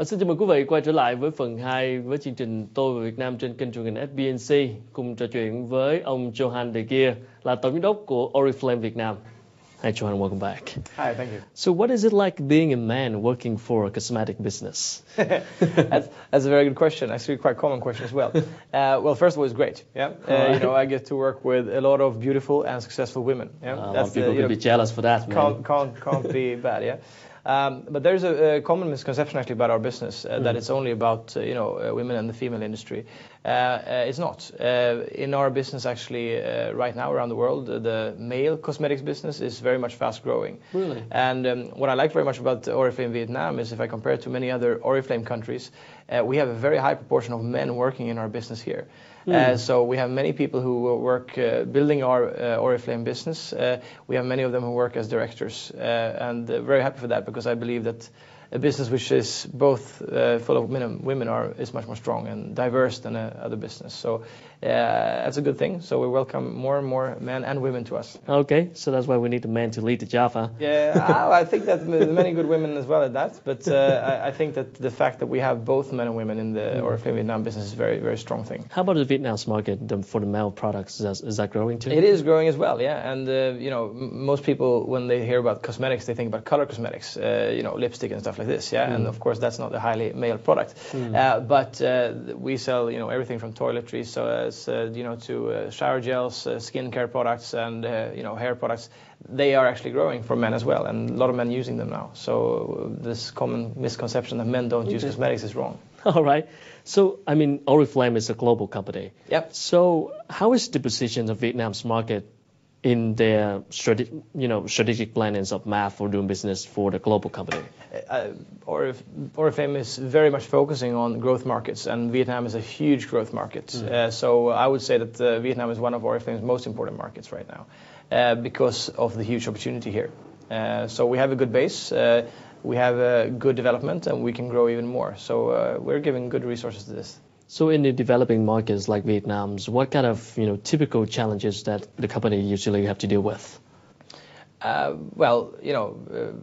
Xin chào mừng quý vị quay trở lại với phần 2 với chương trình Tôi về Việt Nam trên kênh truyền hình FBNC, cùng trò chuyện với ông Johan Geer, là tổng giám đốc của Oriflame Việt Nam. Hi Johan, welcome back. Hi, thank you. So what is it like being a man working for a cosmetic business? That's a very good question. Actually, quite common question as well. Well, first of all, it's great. Yeah, you know, I get to work with a lot of beautiful and successful women. Yeah, A lot of people could be jealous for that. Can't be bad. Yeah. But there's a common misconception actually about our business that it's only about women and the female industry. It's not. In our business actually right now around the world, the male cosmetics business is very much fast growing. Really? And what I like very much about Oriflame Vietnam is if I compare it to many other Oriflame countries, we have a very high proportion of men working in our business here. So we have many people who work building our Oriflame business. We have many of them who work as directors, and very happy for that because I believe that a business which is both full of men and women is much more strong and diverse than other business. So that's a good thing. So we welcome more and more men and women to us. Okay, so that's why we need a man to lead the job, huh? Yeah, I think that many good women as well at that. But I think that the fact that we have both men and women in the Oriflame Vietnam business is a very, very strong thing. How about the Vietnam's market for the male products? Is that growing too? It is growing as well, yeah. And most people, when they hear about cosmetics, they think about color cosmetics, lipstick and stuff like this, yeah. And of course, that's not a highly male product. But we sell, everything from toiletries, to shower gels, skincare products, and hair products. They are actually growing for men as well, and a lot of men using them now. So this common misconception that men don't use cosmetics is wrong. All right. So, I mean, Oriflame is a global company. Yep. So how is the position of Vietnam's market in their strategic plannings of math for doing business for the global company? Oriflame is very much focusing on growth markets, and Vietnam is a huge growth market. So I would say that Vietnam is one of Oriflame's most important markets right now because of the huge opportunity here. So we have a good base, we have a good development, and we can grow even more. So we're giving good resources to this. So in the developing markets like Vietnam's, what kind of typical challenges that the company usually have to deal with?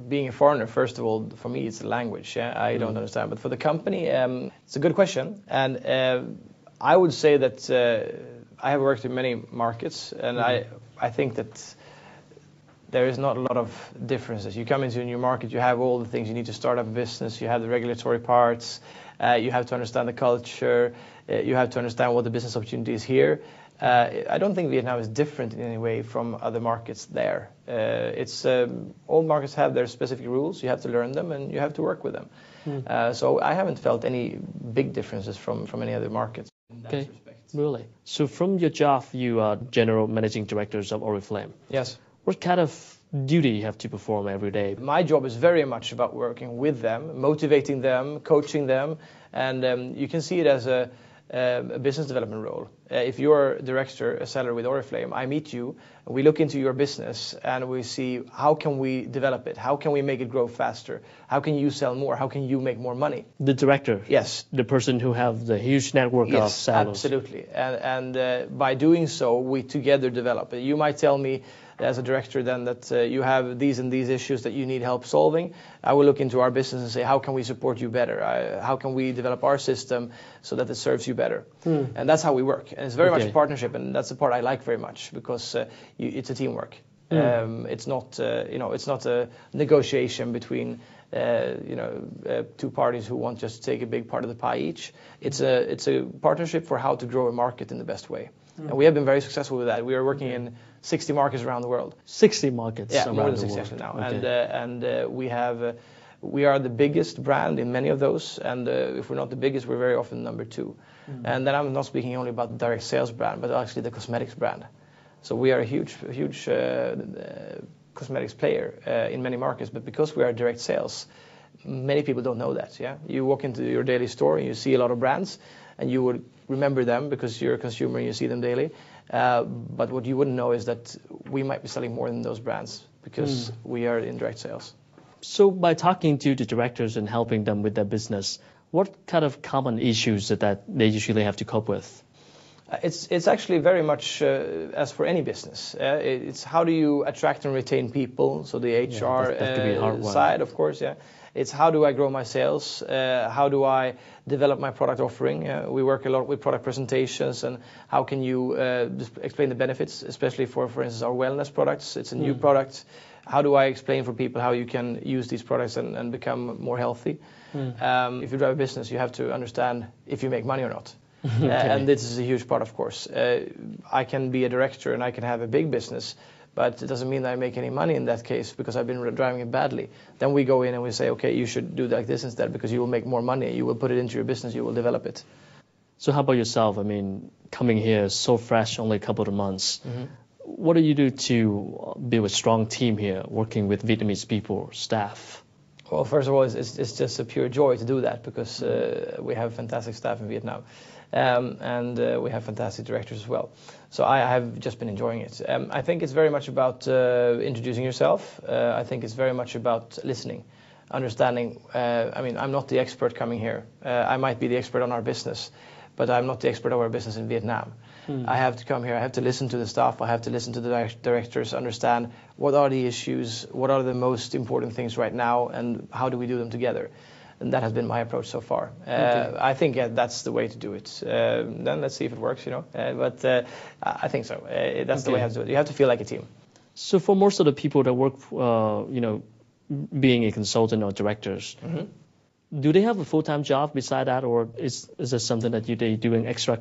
Being a foreigner, first of all, for me, it's the language. Yeah? I don't understand. But for the company, it's a good question. And I would say that I have worked in many markets, and I think that there is not a lot of differences. You come into a new market, you have all the things you need to start up a business, you have the regulatory parts, you have to understand the culture, you have to understand what the business opportunity is here. I don't think Vietnam is different in any way from other markets there. All markets have their specific rules, you have to learn them and you have to work with them. So I haven't felt any big differences from any other markets in that respect. Really? So from your job, you are General Managing Directors of Oriflame. Yes. What kind of duty you have to perform every day? My job is very much about working with them, motivating them, coaching them, and you can see it as a business development role. If you're a director, a seller with Oriflame, I meet you, we look into your business and we see how can we develop it, how can we make it grow faster, how can you sell more, how can you make more money. The director? Yes. The person who have the huge network of sellers? Yes, absolutely. And by doing so, we together develop it. You might tell me as a director then that you have these and these issues that you need help solving. I will look into our business and say, how can we support you better? How can we develop our system so that it serves you better? And that's how we work. And it's very much a partnership, and that's the part I like very much because it's a teamwork. It's not, it's not a negotiation between two parties who want just to take a big part of the pie each. It's a partnership for how to grow a market in the best way. And we have been very successful with that. We are working in 60 markets around the world. 60 markets around the world? Yeah, more than 60 actually now. Okay. We are the biggest brand in many of those, and if we're not the biggest, we're very often number 2. And then I'm not speaking only about the direct sales brand, but actually the cosmetics brand. So we are a huge cosmetics player in many markets, but because we are direct sales, many people don't know that. Yeah, you walk into your daily store and you see a lot of brands, and you would remember them because you're a consumer and you see them daily. But what you wouldn't know is that we might be selling more than those brands because we are in direct sales. So by talking to the directors and helping them with their business, what kind of common issues that they usually have to cope with? It's actually very much as for any business. It's how do you attract and retain people, so the HR that could be a hard one. side, of course, yeah. It's how do I grow my sales? How do I develop my product offering? We work a lot with product presentations, and how can you just explain the benefits, especially for instance, our wellness products. It's a new product. How do I explain for people how you can use these products and become more healthy? If you drive a business, you have to understand if you make money or not. Okay. And this is a huge part, of course. I can be a director and I can have a big business, but it doesn't mean that I make any money in that case because I've been driving it badly. Then we go in and we say, okay, you should do like this instead because you will make more money. You will put it into your business. You will develop it. So how about yourself? I mean, coming here so fresh, only a couple of months. What do you do to build a strong team here, working with Vietnamese people, staff? Well, first of all, it's just a pure joy to do that because we have fantastic staff in Vietnam. And we have fantastic directors as well. So I have just been enjoying it. I think it's very much about introducing yourself. I think it's very much about listening, understanding. I mean, I'm not the expert coming here. I might be the expert on our business, but I'm not the expert of our business in Vietnam. I have to come here. I have to listen to the staff. I have to listen to the directors, understand what are the issues, what are the most important things right now, and how do we do them together. And that has been my approach so far. I think that's the way to do it. Then let's see if it works, but I think so. That's the way I have to do it. You have to feel like a team. So for most of the people that work, being a consultant or directors, do they have a full-time job beside that, or is there something that they doing extra?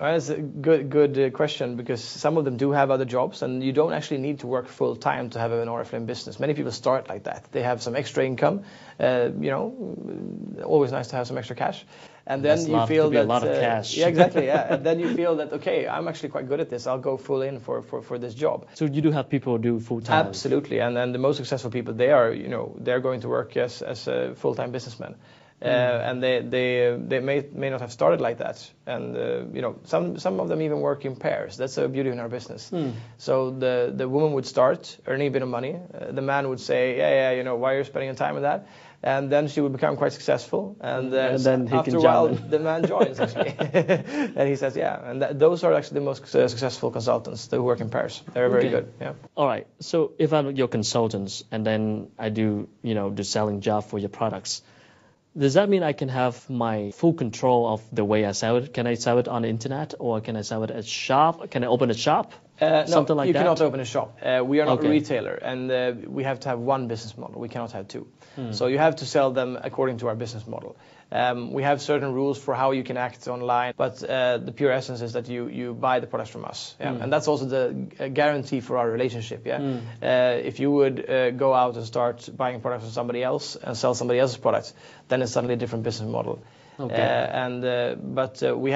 Well, that's a good question, because some of them do have other jobs, and you don't actually need to work full time to have an Oriflame business. Many people start like that. They have some extra income, always nice to have some extra cash. And then you feel that a lot of cash. Yeah, exactly. Yeah, and then you feel that okay, I'm actually quite good at this. I'll go full in for this job. So you do have people who do full time. Absolutely, and then the most successful people, they're going to work as a full-time businessman. And they may not have started like that, and some of them even work in pairs. That's a beauty in our business. So the woman would start earning a bit of money. The man would say, why are you spending your time on that? And then she would become quite successful, and then after a while the man joins actually, and he says, and those are actually the most successful consultants who work in pairs. They're very good. Yeah. All right. So if I'm your consultants, and then I do the selling job for your products. Does that mean I can have my full control of the way I sell it? Can I sell it on the internet, or can I sell it at shop? Can I open a shop? Something like that? You cannot open a shop. We are not a retailer, and we have to have one business model. We cannot have two. So you have to sell them according to our business model. We have certain rules for how you can act online, but the pure essence is that you buy the products from us. And that's also the guarantee for our relationship. If you would go out and start buying products from somebody else and sell somebody else's products, then it's suddenly a different business model. But we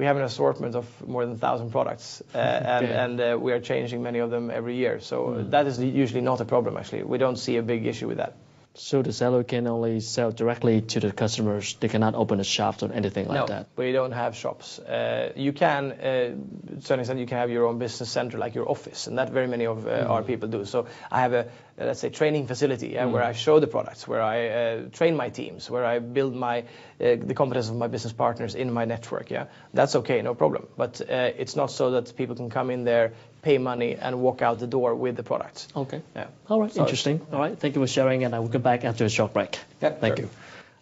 have an assortment of more than 1,000 products, and we are changing many of them every year. So that is usually not a problem, actually. We don't see a big issue with that. So the seller can only sell directly to the customers. They cannot open a shop or anything like that. No, we don't have shops. You can, to a certain extent, you can have your own business center, like your office, and that very many of our people do. So I have a, let's say, training facility where I show the products, where I train my teams, where I build the competence of my business partners in my network. That's okay, no problem. But it's not so that people can come in there, pay money, and walk out the door with the products. Okay. All right. Interesting. All right. Thank you for sharing, and I will come back after a short break. Thank you.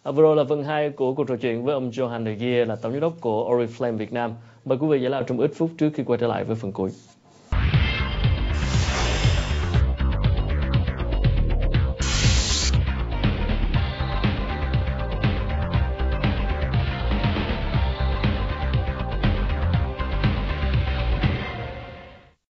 Vừa rồi là phần 2 của cuộc trò chuyện với ông Johan, Geer là tổng giám đốc của Oriflame Việt Nam. Mời quý vị giải lao trong ít phút trước khi quay trở lại với phần cuối.